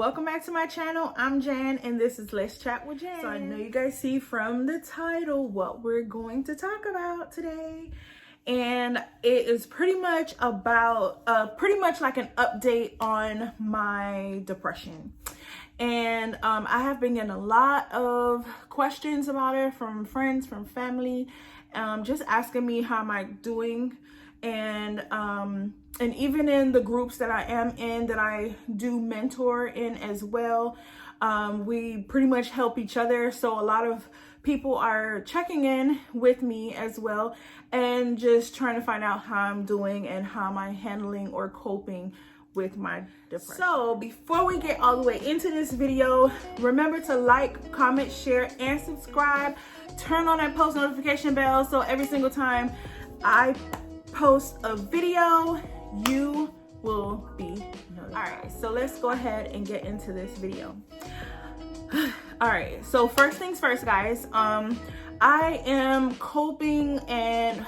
welcome back to my channel. I'm Jan and this is Let's Chat with Jan. So I know you guys see from the title what we're going to talk about today, and it is pretty much about like an update on my depression. And I have been getting a lot of questions about it from friends, from family, just asking me how am I doing. And even in the groups that I am in, that I do mentor in as well, we pretty much help each other. So a lot of people are checking in with me as well and just trying to find out how I'm doing and how am I handling or coping with my depression. So before we get all the way into this video, remember to like, comment, share, and subscribe. Turn on that post notification bell so every single time I post a video, you will be notified. All right, so let's go ahead and get into this video. All right, so first things first, guys. I am coping and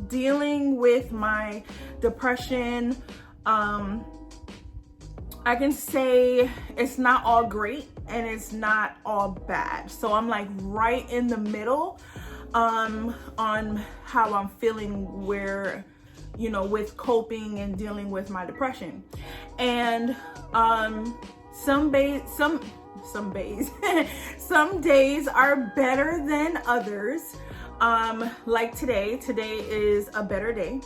dealing with my depression. I can say it's not all great and it's not all bad. So I'm like right in the middle on how I'm feeling, where, you know, with coping and dealing with my depression. And some days are better than others. Like today is a better day.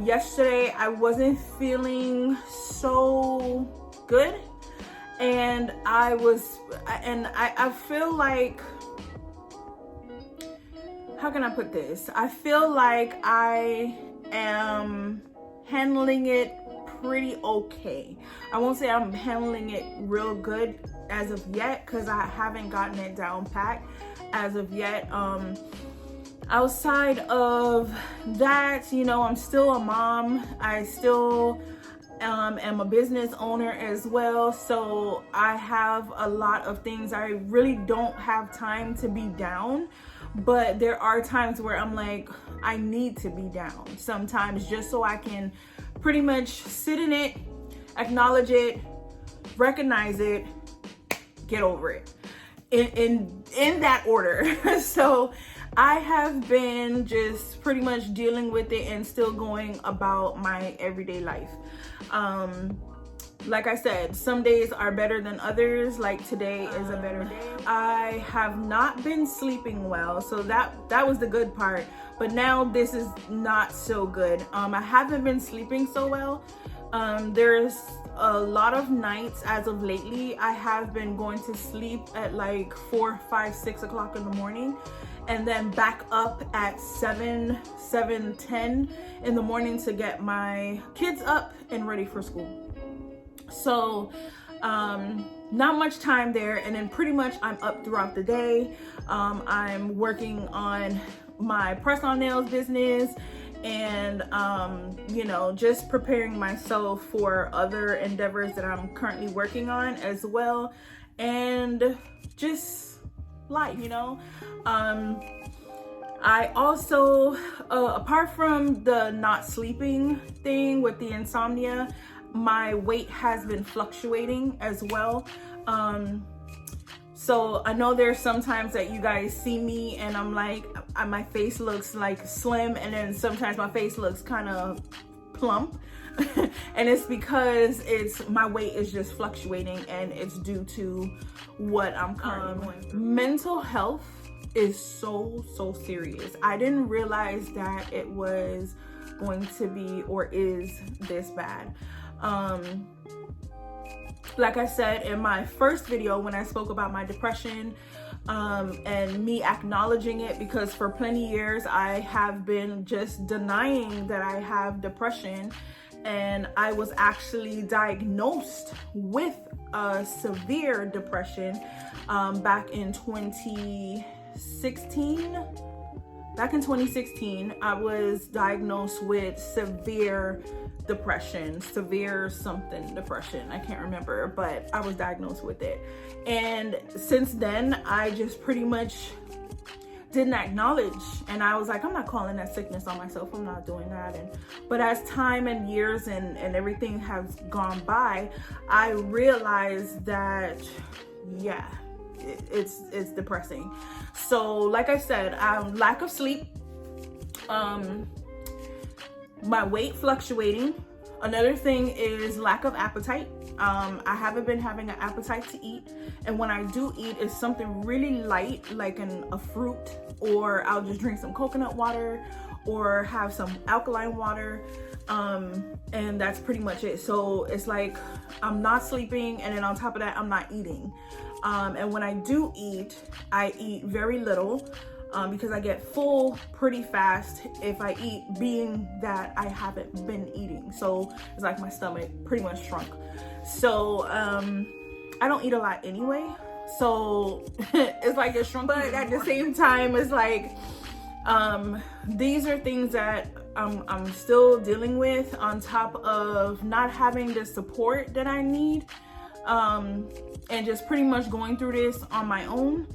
Yesterday I wasn't feeling so good, and I feel like, how can I put this? I feel like I am handling it pretty okay. I won't say I'm handling it real good as of yet, because I haven't gotten it down pat as of yet. Outside of that, you know, I'm still a mom. I still am a business owner as well. So I have a lot of things. I really don't have time to be down, but there are times where I'm like, I need to be down sometimes, just so I can pretty much sit in it, acknowledge it, recognize it, get over it, in that order. So I have been just pretty much dealing with it and still going about my everyday life. Like I said, some days are better than others. Like today is a better day. I have not been sleeping well, so that was the good part. But now this is not so good. I haven't been sleeping so well. There's a lot of nights as of lately I have been going to sleep at like 4, 5, 6 o'clock in the morning, and then back up at 7:10 in the morning to get my kids up and ready for school. So not much time there, and then pretty much I'm up throughout the day. I'm working on my press-on nails business, and you know, just preparing myself for other endeavors that I'm currently working on as well, and just life, you know. I also, apart from the not sleeping thing with the insomnia, my weight has been fluctuating as well. So I know there's sometimes that you guys see me and I'm like, my face looks like slim, and then sometimes my face looks kind of plump. And it's because my weight is just fluctuating, and it's due to what I'm currently going through. Mental health is so serious. I didn't realize that it was going to be, or is, this bad. Like I said in my first video when I spoke about my depression, and me acknowledging it, because for plenty of years I have been just denying that I have depression, and I was actually diagnosed with a severe depression back in 2016. Back in 2016, I was diagnosed with severe depression, severe something depression. I can't remember, but I was diagnosed with it. And since then, I just pretty much didn't acknowledge, and I was like, I'm not calling that sickness on myself, I'm not doing that. But as time and years and everything has gone by, I realized that yeah, it's depressing. So like I said, lack of sleep, my weight fluctuating. Another thing is lack of appetite. I haven't been having an appetite to eat, and when I do eat, it's something really light, like a fruit, or I'll just drink some coconut water or have some alkaline water, and that's pretty much it. So it's like I'm not sleeping, and then on top of that, I'm not eating. And when I do eat, I eat very little, because I get full pretty fast if I eat, being that I haven't been eating. So it's like my stomach pretty much shrunk. So I don't eat a lot anyway, so it's like it's shrunk. But at the same time, it's like these are things that I'm still dealing with, on top of not having the support that I need, and just pretty much going through this on my own.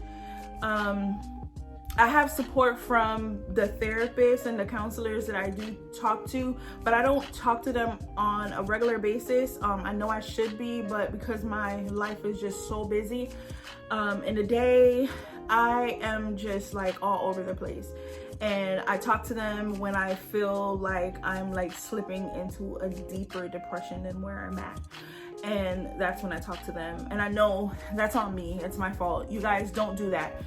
I have support from the therapists and the counselors that I do talk to, but I don't talk to them on a regular basis. I know I should be, but because my life is just so busy, in the day, I am just like all over the place. And I talk to them when I feel like I'm like slipping into a deeper depression than where I'm at. And that's when I talk to them. And I know that's on me, it's my fault. You guys don't do that.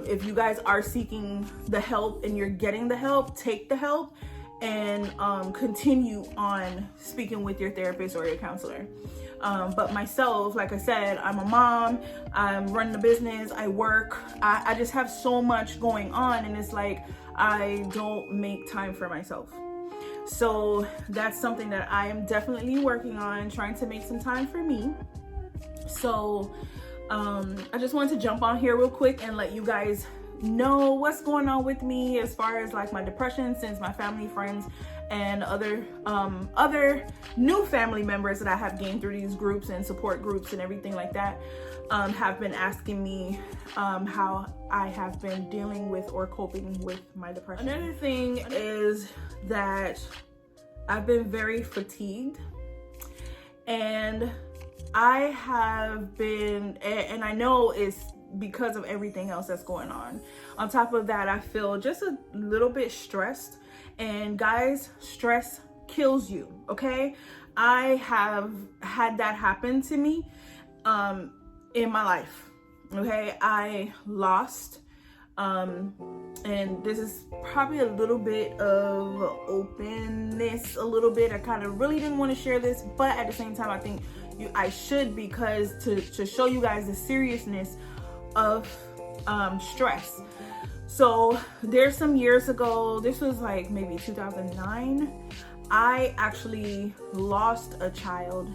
If you guys are seeking the help and you're getting the help, take the help, and continue on speaking with your therapist or your counselor. But myself, like I said, I'm a mom, I'm running a business, I work, I just have so much going on, and it's like I don't make time for myself. So that's something that I am definitely working on, trying to make some time for me. So I just wanted to jump on here real quick and let you guys know what's going on with me as far as like my depression, since my family, friends, and other new family members that I have gained through these groups and support groups and everything like that have been asking me how I have been dealing with or coping with my depression. Another thing is that I've been very fatigued, and I have been, and I know it's because of everything else that's going on. On top of that, I feel just a little bit stressed, and guys, stress kills you, okay? I have had that happen to me in my life, okay? I lost, and this is probably a little bit of openness, a little bit. I kind of really didn't want to share this, but at the same time, I think I should, because to show you guys the seriousness of stress. So there's some years ago, this was like maybe 2009, I actually lost a child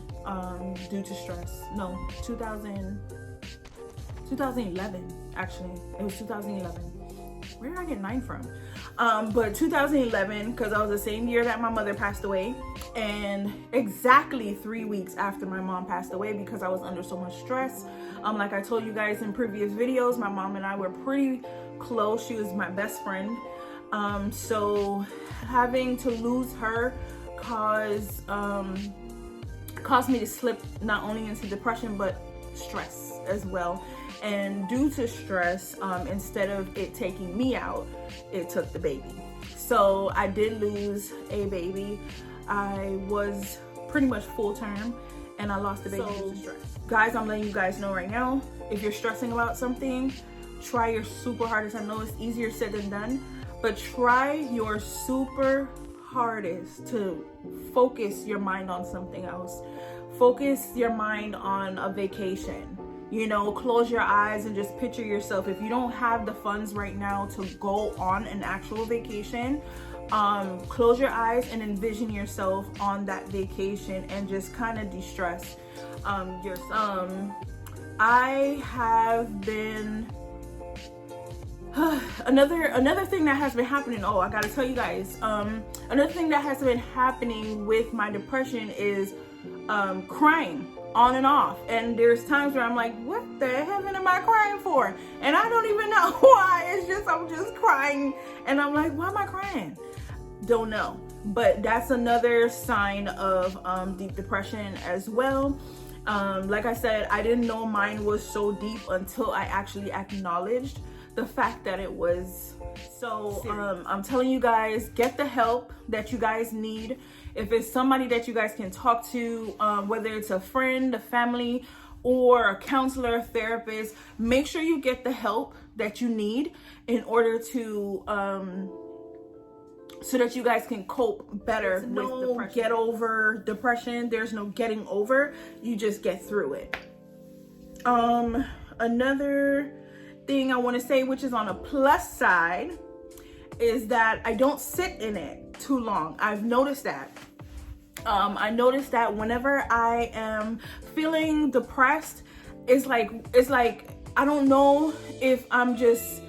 due to stress. No, 2011 actually. It was 2011. Where did I get 9 from? But 2011, because that was the same year that my mother passed away, and exactly 3 weeks after my mom passed away, because I was under so much stress. Like I told you guys in previous videos, my mom and I were pretty close. She was my best friend. So having to lose her caused me to slip not only into depression, but stress as well. And due to stress, instead of it taking me out, it took the baby. So I did lose a baby. I was pretty much full term, and I lost the baby due to stress. Guys, I'm letting you guys know right now, if you're stressing about something, try your super hardest. I know it's easier said than done, but try your super hardest to focus your mind on something else. Focus your mind on a vacation. You know, close your eyes and just picture yourself. If you don't have the funds right now to go on an actual vacation, close your eyes and envision yourself on that vacation and just kind of de-stress yourself. I have been another thing that has been happening. I gotta tell you guys, another thing that has been happening with my depression is crying on and off, and there's times where I'm like, what the heaven am I crying for? And I don't even know why. It's just, I'm just crying, and I'm like, why am I crying? Don't know. But that's another sign of deep depression as well. Like I said, I didn't know mine was so deep until I actually acknowledged the fact that it was. So I'm telling you guys, get the help that you guys need. If it's somebody that you guys can talk to, whether it's a friend, a family, or a counselor, a therapist, make sure you get the help that you need in order to so that you guys can cope better with depression. Get over depression. There's no getting over. You just get through it. Another thing I want to say, which is on a plus side, is that I don't sit in it too long. I've noticed that. I noticed that whenever I am feeling depressed, it's like I don't know if I'm just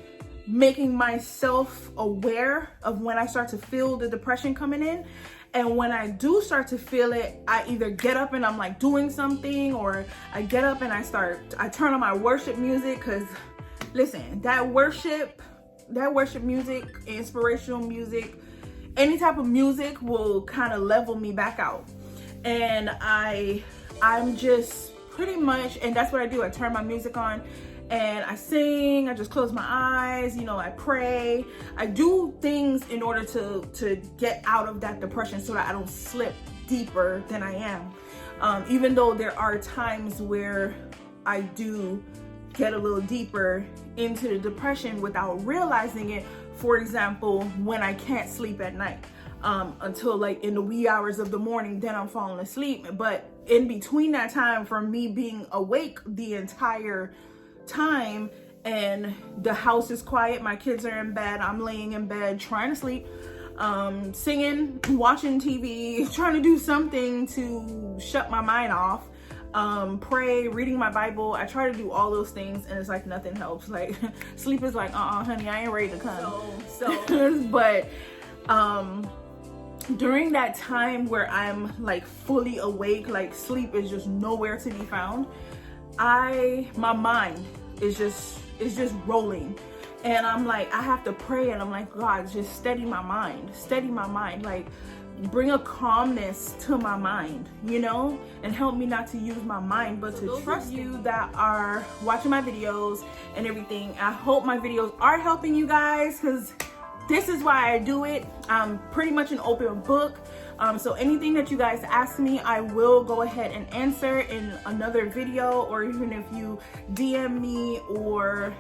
making myself aware of when I start to feel the depression coming in. And when I do start to feel it, I either get up and I'm like doing something, or I get up and I turn on my worship music, because listen, that worship music, inspirational music, any type of music will kind of level me back out. And I'm just pretty much, and that's what I do. I turn my music on and I sing, I just close my eyes, I pray. I do things in order to get out of that depression so that I don't slip deeper than I am. Even though there are times where I do get a little deeper into the depression without realizing it. For example, when I can't sleep at night, until like in the wee hours of the morning, then I'm falling asleep. But in between that time, from me being awake the entire time and the house is quiet, my kids are in bed, I'm laying in bed trying to sleep, singing, watching TV, trying to do something to shut my mind off, pray, reading my Bible. I try to do all those things, and it's like nothing helps. Like sleep is like, honey, I ain't ready to come. So but during that time where I'm like fully awake, like sleep is just nowhere to be found, my mind is just rolling, and I'm like, I have to pray, and I'm like, God, just steady my mind, like bring a calmness to my mind, and help me not to use my mind, but to trust you that are watching my videos and everything. I hope my videos are helping you guys, because this is why I do it. I'm pretty much an open book. So anything that you guys ask me, I will go ahead and answer in another video, or even if you DM me or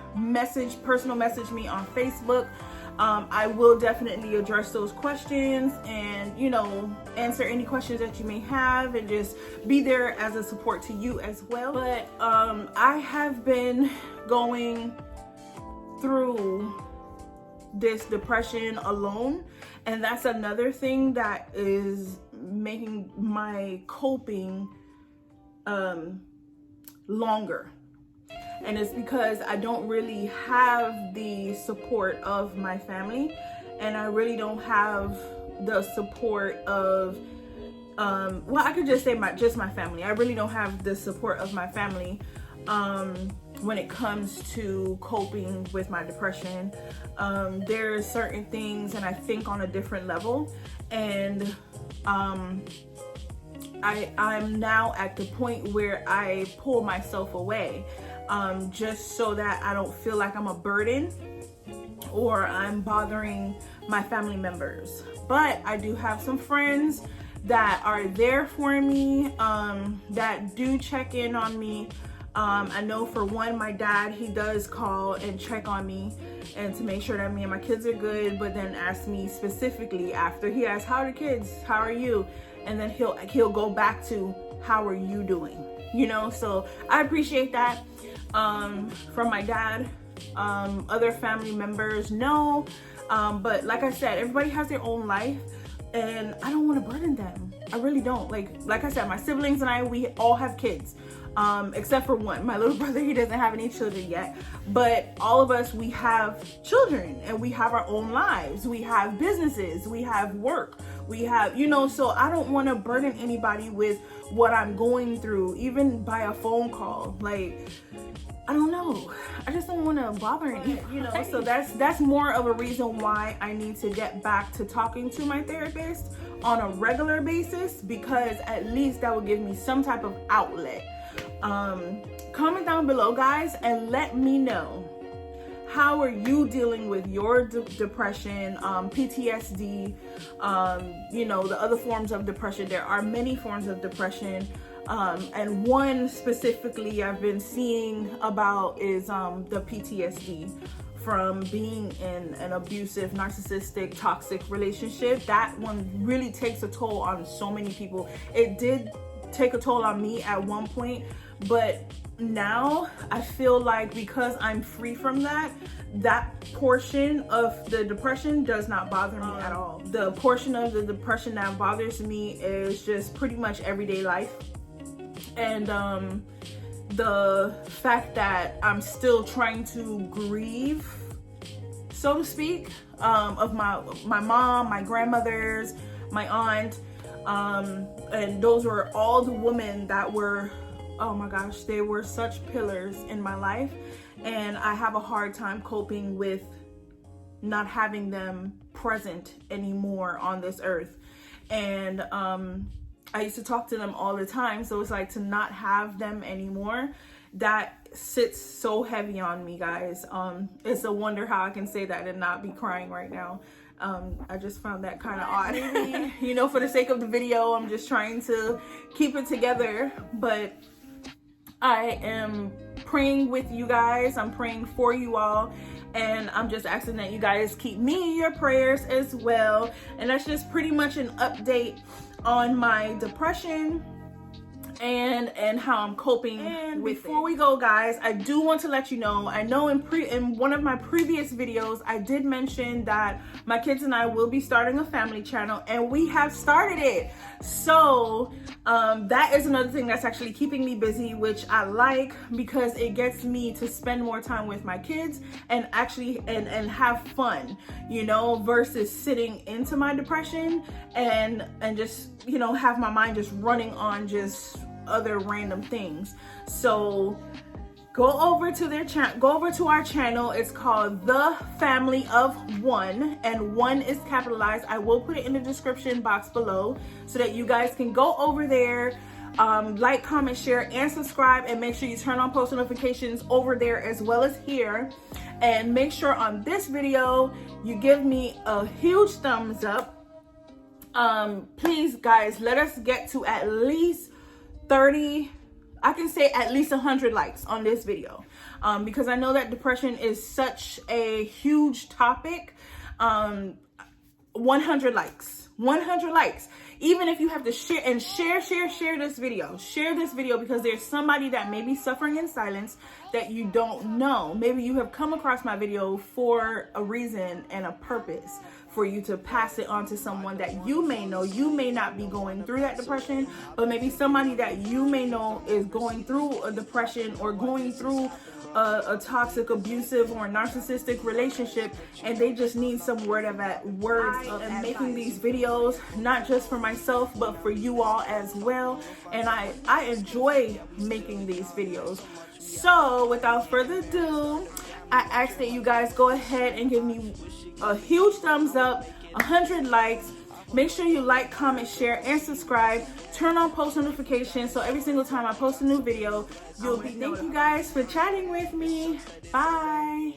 personal message me on Facebook, I will definitely address those questions and, answer any questions that you may have, and just be there as a support to you as well. But I have been going through this depression alone, and that's another thing that is making my coping longer. And it's because I don't really have the support of my family, and I really don't have the support of I could just say my family. I really don't have the support of my family when it comes to coping with my depression. There's certain things, and I think on a different level, and I'm now at the point where I pull myself away, just so that I don't feel like I'm a burden or I'm bothering my family members. But I do have some friends that are there for me, that do check in on me. I know for one, my dad, he does call and check on me and to make sure that me and my kids are good, but then ask me specifically after he asks, how are the kids? How are you? And then he'll go back to, how are you doing? So I appreciate that from my dad. Other family members, no. But like I said, everybody has their own life, and I don't want to burden them. I really don't. Like I said, my siblings and I, we all have kids. Except for one, my little brother, he doesn't have any children yet, but all of us, we have children, and we have our own lives. We have businesses, we have work, We have, you know, so I don't want to burden anybody with what I'm going through, even by a phone call. Like, I don't know, I just don't want to bother anyone, you know. So that's more of a reason why I need to get back to talking to my therapist on a regular basis, because at least that will give me some type of outlet. Comment down below, guys, and let me know, how are you dealing with your depression, PTSD, you know, the other forms of depression. There are many forms of depression. And one specifically I've been seeing about is the PTSD from being in an abusive, narcissistic, toxic relationship. That one really takes a toll on so many people. It did take a toll on me at one point, but now I feel like because I'm free from that, that portion of the depression does not bother me at all. The portion of the depression that bothers me is just pretty much everyday life. And the fact that I'm still trying to grieve, so to speak, of my mom, my grandmothers, my aunt, and those were all the women that were, oh my gosh, they were such pillars in my life, and I have a hard time coping with not having them present anymore on this earth. And I used to talk to them all the time, so it's like to not have them anymore, that sits so heavy on me, guys. It's a wonder how I can say that and not be crying right now. I just found that kind of odd. Maybe, you know, for the sake of the video, I'm just trying to keep it together, but I am praying with you guys. I'm praying for you all, and I'm just asking that you guys keep me in your prayers as well. And that's just pretty much an update on my depression and how I'm coping. And before we go, guys, I do want to let you know, I know in one of my previous videos I did mention that my kids and I will be starting a family channel, and we have started it. So that is another thing that's actually keeping me busy, which I like, because it gets me to spend more time with my kids and actually and have fun, you know, versus sitting into my depression and just, you know, have my mind just running on just other random things. So go over to our channel. It's called The Family of One, and one is capitalized. I will put it in the description box below so that you guys can go over there, like, comment, share, and subscribe, and make sure you turn on post notifications over there as well as here. And make sure on this video you give me a huge thumbs up. Please, guys, let us get to at least 30, I can say at least 100 likes on this video, because I know that depression is such a huge topic. 100 likes, 100 likes. Even if you have to share this video, because there's somebody that may be suffering in silence that you don't know. Maybe you have come across my video for a reason and a purpose, for you to pass it on to someone that you may know. You may not be going through that depression, but maybe somebody that you may know is going through a depression or going through a toxic, abusive, or narcissistic relationship, and they just need some words of advice. Making these videos not just for myself but for you all as well, and I enjoy making these videos. So without further ado, I ask that you guys go ahead and give me a huge thumbs up, 100 likes. Make sure you like, comment, share, and subscribe. Turn on post notifications so every single time I post a new video, you'll be notified. Thank you guys for chatting with me. Bye.